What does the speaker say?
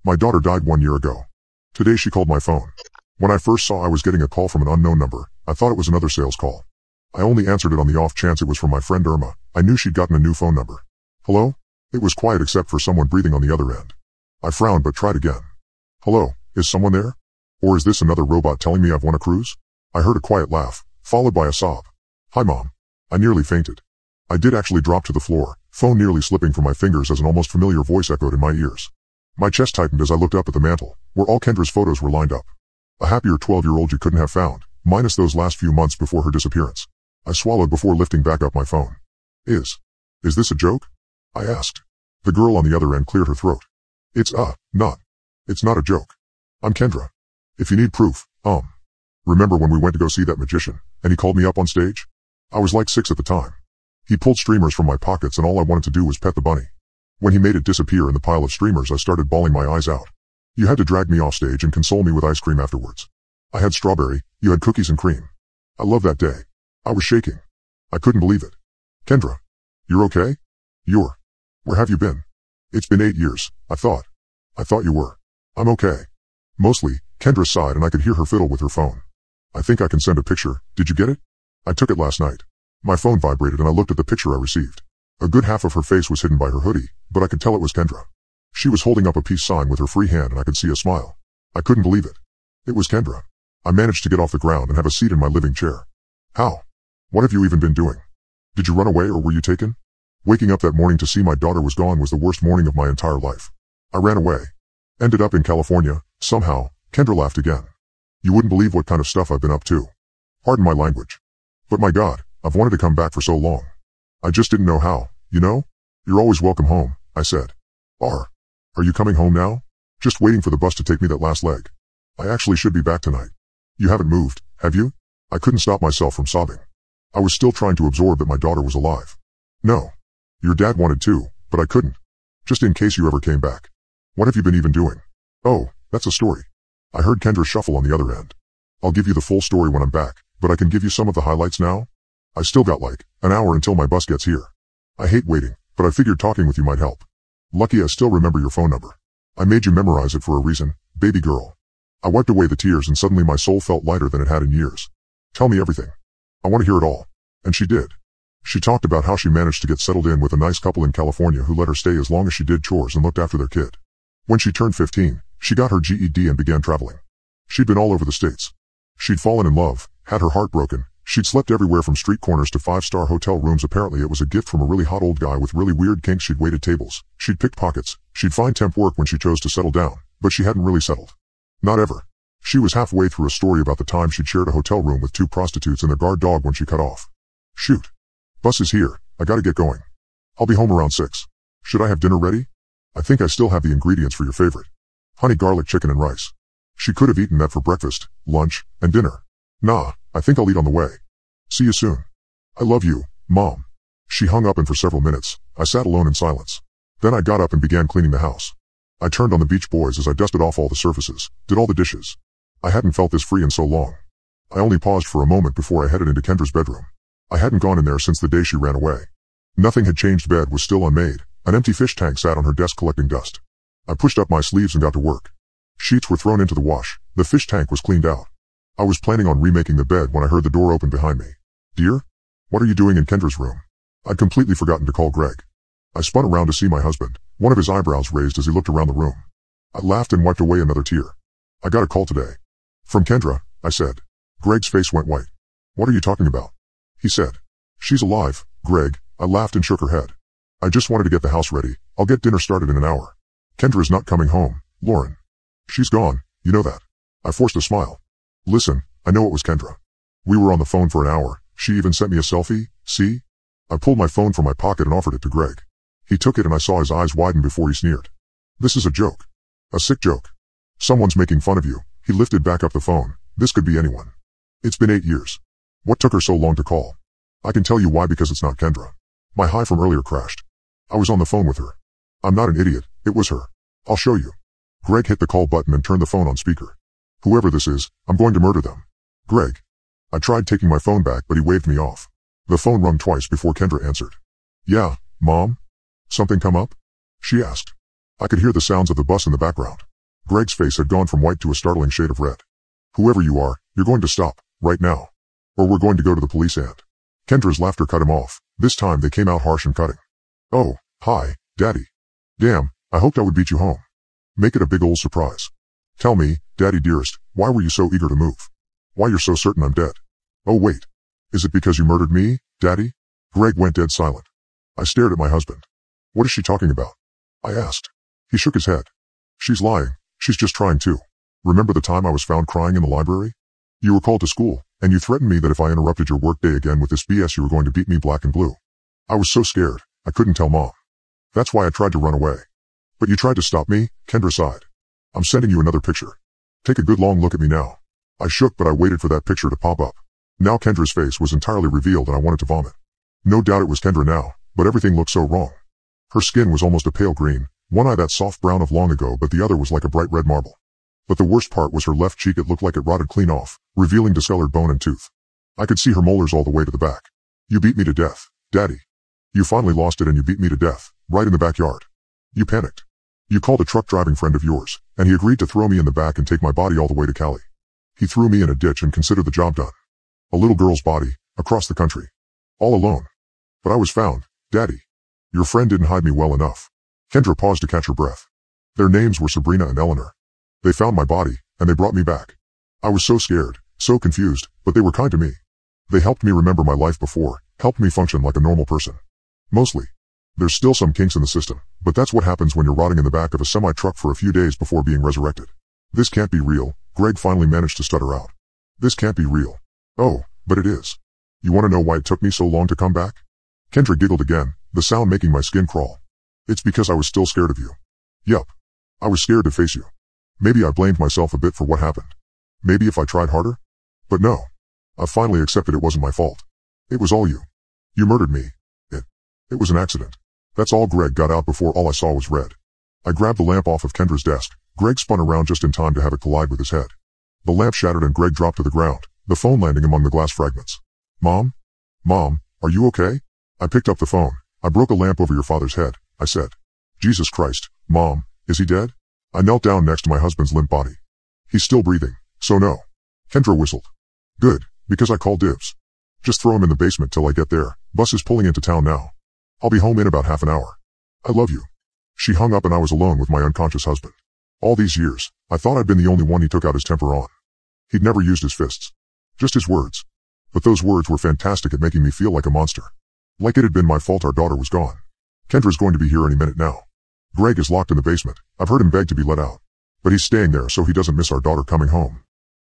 My daughter died 1 year ago. Today she called my phone. When I first saw I was getting a call from an unknown number, I thought it was another sales call. I only answered it on the off chance it was from my friend Irma. I knew she'd gotten a new phone number. Hello? It was quiet except for someone breathing on the other end. I frowned but tried again. Hello, is someone there? Or is this another robot telling me I've won a cruise? I heard a quiet laugh, followed by a sob. Hi Mom. I nearly fainted. I did actually drop to the floor, phone nearly slipping from my fingers as an almost familiar voice echoed in my ears. My chest tightened as I looked up at the mantel, where all Kendra's photos were lined up. A happier 12-year-old you couldn't have found, minus those last few months before her disappearance. I swallowed before lifting back up my phone. Is this a joke? I asked. The girl on the other end cleared her throat. It's not a joke. I'm Kendra. If you need proof, remember when we went to go see that magician, and he called me up on stage? I was like 6 at the time. He pulled streamers from my pockets and all I wanted to do was pet the bunny. When he made it disappear in the pile of streamers I started bawling my eyes out. You had to drag me off stage and console me with ice cream afterwards. I had strawberry, you had cookies and cream. I love that day. I was shaking. I couldn't believe it. Kendra. You're okay? Where have you been? It's been 8 years, I thought you were. I'm okay. Mostly, Kendra sighed and I could hear her fiddle with her phone. I think I can send a picture, did you get it? I took it last night. My phone vibrated and I looked at the picture I received. A good half of her face was hidden by her hoodie, but I could tell it was Kendra. She was holding up a peace sign with her free hand and I could see a smile. I couldn't believe it. It was Kendra. I managed to get off the ground and have a seat in my living chair. How? What have you even been doing? Did you run away or were you taken? Waking up that morning to see my daughter was gone was the worst morning of my entire life. I ran away. Ended up in California, somehow. Kendra laughed again. You wouldn't believe what kind of stuff I've been up to. Pardon my language. But my God, I've wanted to come back for so long. I just didn't know how, you know? You're always welcome home, I said. Are you coming home now? Just waiting for the bus to take me that last leg. I actually should be back tonight. You haven't moved, have you? I couldn't stop myself from sobbing. I was still trying to absorb that my daughter was alive. No. Your dad wanted to, but I couldn't. Just in case you ever came back. What have you been even doing? Oh, that's a story. I heard Kendra shuffle on the other end. I'll give you the full story when I'm back, but I can give you some of the highlights now. I still got like an hour until my bus gets here. I hate waiting, but I figured talking with you might help. Lucky I still remember your phone number. I made you memorize it for a reason, baby girl. I wiped away the tears and suddenly my soul felt lighter than it had in years. Tell me everything. I want to hear it all. And she did. She talked about how she managed to get settled in with a nice couple in California who let her stay as long as she did chores and looked after their kid. When she turned 15, she got her GED and began traveling. She'd been all over the States. She'd fallen in love, had her heart broken. She'd slept everywhere from street corners to 5-star hotel rooms. Apparently it was a gift from a really hot old guy with really weird kinks. She'd waited tables. She'd picked pockets. She'd find temp work when she chose to settle down. But she hadn't really settled. Not ever. She was halfway through a story about the time she'd shared a hotel room with 2 prostitutes and their guard dog when she cut off. Shoot. Bus is here. I gotta get going. I'll be home around 6. Should I have dinner ready? I think I still have the ingredients for your favorite. Honey garlic chicken and rice. She could have eaten that for breakfast, lunch, and dinner. Nah, I think I'll eat on the way. See you soon. I love you, Mom. She hung up and for several minutes, I sat alone in silence. Then I got up and began cleaning the house. I turned on the Beach Boys as I dusted off all the surfaces, did all the dishes. I hadn't felt this free in so long. I only paused for a moment before I headed into Kendra's bedroom. I hadn't gone in there since the day she ran away. Nothing had changed. Bed was still unmade. An empty fish tank sat on her desk collecting dust. I pushed up my sleeves and got to work. Sheets were thrown into the wash. The fish tank was cleaned out. I was planning on remaking the bed when I heard the door open behind me. Dear? What are you doing in Kendra's room? I'd completely forgotten to call Greg. I spun around to see my husband, one of his eyebrows raised as he looked around the room. I laughed and wiped away another tear. I got a call today. From Kendra, I said. Greg's face went white. What are you talking about? He said. She's alive, Greg. I laughed and shook her head. I just wanted to get the house ready. I'll get dinner started in an hour. Kendra is not coming home, Lauren. She's gone, you know that. I forced a smile. Listen, I know it was Kendra. We were on the phone for an hour. She even sent me a selfie, see? I pulled my phone from my pocket and offered it to Greg. He took it and I saw his eyes widen before he sneered. This is a joke. A sick joke. Someone's making fun of you. He lifted back up the phone. This could be anyone. It's been 8 years. What took her so long to call? I can tell you why, because it's not Kendra. My high from earlier crashed. I was on the phone with her. I'm not an idiot, it was her. I'll show you. Greg hit the call button and turned the phone on speaker. Whoever this is, I'm going to murder them. Greg. I tried taking my phone back but he waved me off. The phone rung twice before Kendra answered. Yeah, Mom? Something come up? She asked. I could hear the sounds of the bus in the background. Greg's face had gone from white to a startling shade of red. Whoever you are, you're going to stop, right now. Or we're going to go to the police and... Kendra's laughter cut him off. This time they came out harsh and cutting. Oh, hi, Daddy. Damn, I hoped I would beat you home. Make it a big old surprise. Tell me, Daddy dearest, why were you so eager to move? Why you're so certain I'm dead? Oh wait. Is it because you murdered me, Daddy? Greg went dead silent. I stared at my husband. What is she talking about? I asked. He shook his head. She's lying. She's just trying to. Remember the time I was found crying in the library? You were called to school, and you threatened me that if I interrupted your workday again with this BS you were going to beat me black and blue. I was so scared, I couldn't tell Mom. That's why I tried to run away. But you tried to stop me, Kendra sighed. I'm sending you another picture. Take a good long look at me now. I shook but I waited for that picture to pop up. Now Kendra's face was entirely revealed and I wanted to vomit. No doubt it was Kendra now, but everything looked so wrong. Her skin was almost a pale green, one eye that soft brown of long ago but the other was like a bright red marble. But the worst part was her left cheek. It looked like it rotted clean off, revealing discolored bone and tooth. I could see her molars all the way to the back. You beat me to death, Daddy. You finally lost it and you beat me to death, right in the backyard. You panicked. You called a truck driving friend of yours, and he agreed to throw me in the back and take my body all the way to Cali. He threw me in a ditch and considered the job done. A little girl's body, across the country. All alone. But I was found, Daddy. Your friend didn't hide me well enough. Kendra paused to catch her breath. Their names were Sabrina and Eleanor. They found my body, and they brought me back. I was so scared, so confused, but they were kind to me. They helped me remember my life before, helped me function like a normal person. Mostly. There's still some kinks in the system, but that's what happens when you're rotting in the back of a semi-truck for a few days before being resurrected. This can't be real, Greg finally managed to stutter out. This can't be real. Oh, but it is. You want to know why it took me so long to come back? Kendra giggled again, the sound making my skin crawl. It's because I was still scared of you. Yup. I was scared to face you. Maybe I blamed myself a bit for what happened. Maybe if I tried harder? But no. I finally accepted it wasn't my fault. It was all you. You murdered me. It was an accident. That's all. Greg got out before all I saw was red. I grabbed the lamp off of Kendra's desk. Greg spun around just in time to have it collide with his head. The lamp shattered and Greg dropped to the ground, the phone landing among the glass fragments. Mom? Mom, are you okay? I picked up the phone. I broke a lamp over your father's head, I said. Jesus Christ, Mom, is he dead? I knelt down next to my husband's limp body. He's still breathing, so no. Kendra whistled. Good, because I called dibs. Just throw him in the basement till I get there. Bus is pulling into town now. I'll be home in about half an hour. I love you. She hung up and I was alone with my unconscious husband. All these years, I thought I'd been the only one he took out his temper on. He'd never used his fists. Just his words. But those words were fantastic at making me feel like a monster. Like it had been my fault our daughter was gone. Kendra's going to be here any minute now. Greg is locked in the basement. I've heard him beg to be let out. But he's staying there so he doesn't miss our daughter coming home.